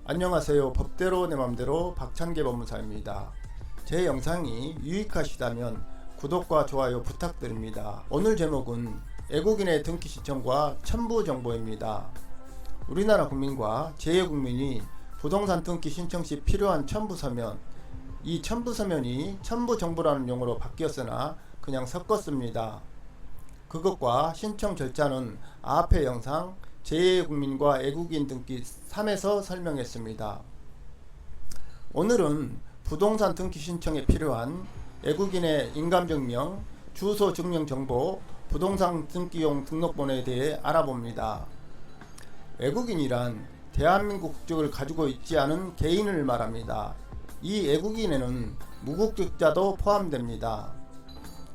안녕하세요. 법대로 내 맘대로 박찬계 법무사입니다. 제 영상이 유익하시다면 구독과 좋아요 부탁드립니다. 오늘 제목은 외국인의 등기 신청과 첨부 정보입니다. 우리나라 국민과 제2국민이 부동산 등기 신청 시 필요한 첨부 서면, 이 첨부 서면이 첨부 정보라는 용어로 바뀌었으나 그냥 섞었습니다. 그것과 신청 절차는 앞의 영상 제2국민과 외국인 등기 3에서 설명했습니다. 오늘은 부동산 등기 신청에 필요한 외국인의 인감증명, 주소 증명 정보, 부동산 등기용 등록번호에 대해 알아봅니다. 외국인이란 대한민국 국적을 가지고 있지 않은 개인을 말합니다. 이 외국인에는 무국적자도 포함됩니다.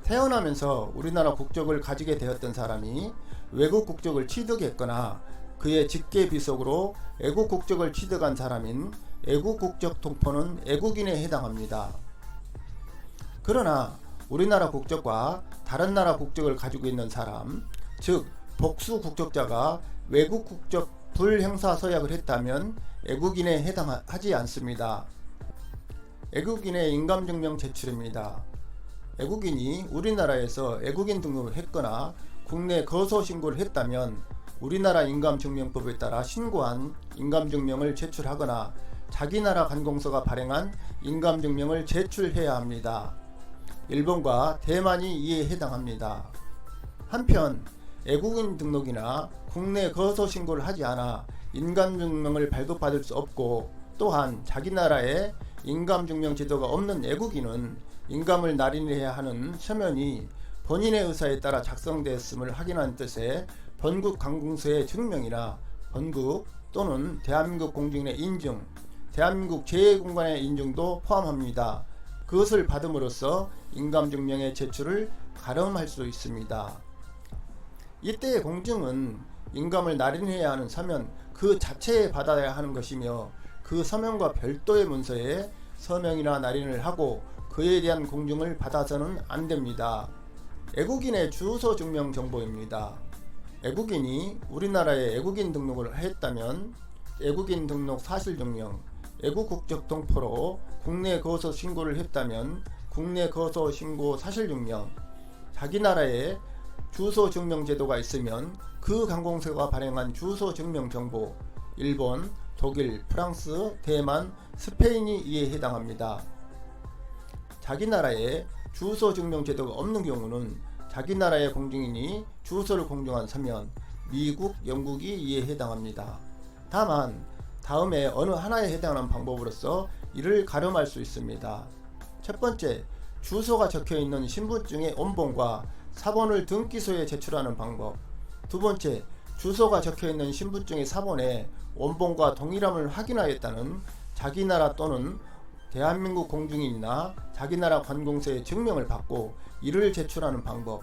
태어나면서 우리나라 국적을 가지게 되었던 사람이 외국 국적을 취득했거나 그의 직계 비속으로 외국 국적을 취득한 사람인 외국 국적 통포는 외국인에 해당합니다. 그러나 우리나라 국적과 다른 나라 국적을 가지고 있는 사람, 즉 복수 국적자가 외국 국적 불행사 서약을 했다면 외국인에 해당하지 않습니다. 외국인의 인감증명 제출입니다. 외국인이 우리나라에서 외국인 등록을 했거나 국내 거소 신고를 했다면 우리나라 인감증명법에 따라 신고한 인감증명을 제출하거나 자기 나라 관공서가 발행한 인감증명을 제출해야 합니다. 일본과 대만이 이에 해당합니다. 한편 외국인 등록이나 국내 거소 신고를 하지 않아 인감증명을 발급받을 수 없고, 또한 자기 나라에 인감증명 제도가 없는 외국인은 인감을 날인해야 하는 서면이 본인의 의사에 따라 작성되었음을 확인하는 뜻의 본국 관공서의 증명이나 본국 또는 대한민국 공증인의 인증, 대한민국 제2공간의 인증도 포함합니다. 그것을 받음으로써 인감증명의 제출을 가름할 수 있습니다. 이때의 공증은 인감을 날인해야 하는 서면 그 자체에 받아야 하는 것이며, 그 서면과 별도의 문서에 서명이나 날인을 하고 그에 대한 공증을 받아서는 안 됩니다. 외국인의 주소 증명 정보입니다. 외국인이 우리나라에 외국인 등록을 했다면 외국인 등록 사실 증명, 외국 국적 통포로 국내 거소 신고를 했다면 국내 거소 신고 사실 증명, 자기 나라에 주소 증명 제도가 있으면 그 관공서가 발행한 주소 증명 정보, 일본, 독일, 프랑스, 대만, 스페인이 이에 해당합니다. 자기 나라에 주소 증명 제도가 없는 경우는 자기 나라의 공증인이 주소를 공증한 서면, 미국, 영국이 이에 해당합니다. 다만 다음에 어느 하나에 해당하는 방법으로서 이를 가름할 수 있습니다. 첫 번째, 주소가 적혀있는 신분증의 원본과 사본을 등기소에 제출하는 방법. 두 번째, 주소가 적혀있는 신분증의 사본에 원본과 동일함을 확인하였다는 자기 나라 또는 대한민국 공증인이나 자기 나라 관공서의 증명을 받고 이를 제출하는 방법.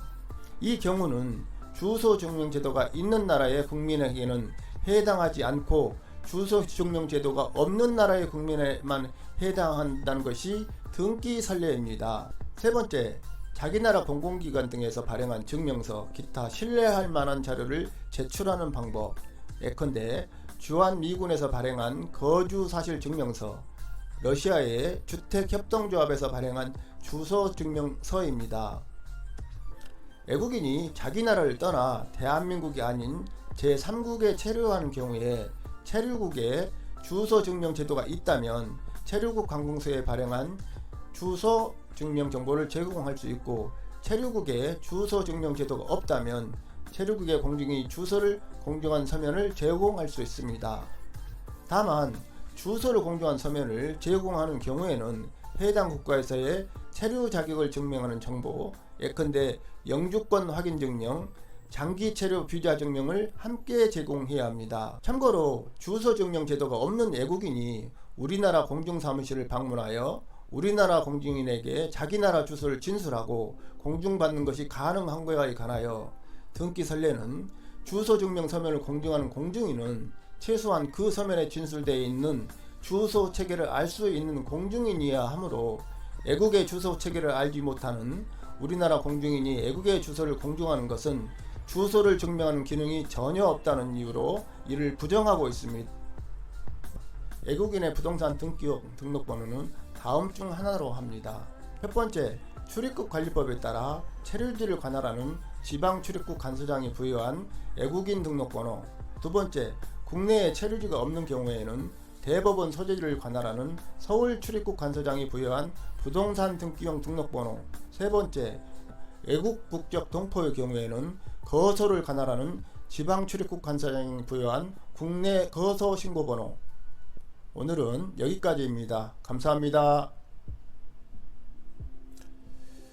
이 경우는 주소 증명 제도가 있는 나라의 국민에게는 해당하지 않고 주소 증명 제도가 없는 나라의 국민에만 해당한다는 것이 등기 선례입니다. 세 번째, 자기 나라 공공기관 등에서 발행한 증명서, 기타 신뢰할 만한 자료를 제출하는 방법. 예컨대 주한미군에서 발행한 거주 사실 증명서, 러시아의 주택협동조합에서 발행한 주소 증명서입니다. 외국인이 자기 나라를 떠나 대한민국이 아닌 제3국에 체류하는 경우에 체류국에 주소 증명 제도가 있다면 체류국 관공서에 발행한 주소 증명 정보를 제공할 수 있고, 체류국에 주소 증명 제도가 없다면 체류국의 공증인이 주소를 공증한 서면을 제공할 수 있습니다. 다만 주소를 공증한 서면을 제공하는 경우에는 해당 국가에서의 체류 자격을 증명하는 정보, 예컨대 영주권 확인 증명, 장기 체류 비자 증명을 함께 제공해야 합니다. 참고로 주소 증명 제도가 없는 외국인이 우리나라 공증사무실을 방문하여 우리나라 공증인에게 자기 나라 주소를 진술하고 공증받는 것이 가능한 거에 관하여 등기 선례는 주소 증명 서면을 공증하는 공증인은 최소한 그 서면에 진술되어 있는 주소 체계를 알 수 있는 공증인이어야 하므로, 외국의 주소 체계를 알지 못하는 우리나라 공증인이 외국의 주소를 공증하는 것은 주소를 증명하는 기능이 전혀 없다는 이유로 이를 부정하고 있습니다. 외국인의 부동산 등기용 등록번호는 다음 중 하나로 합니다. 첫 번째, 출입국 관리법에 따라 체류지를 관할하는 지방출입국 간소장이 부여한 외국인 등록번호. 두 번째, 국내에 체류지가 없는 경우에는 대법원 소재지를 관할하는 서울출입국 간소장이 부여한 부동산 등기용 등록번호. 세 번째, 외국 국적 동포의 경우에는 거소를 관할하는 지방출입국 간소장이 부여한 국내 거소 신고번호. 오늘은 여기까지입니다. 감사합니다.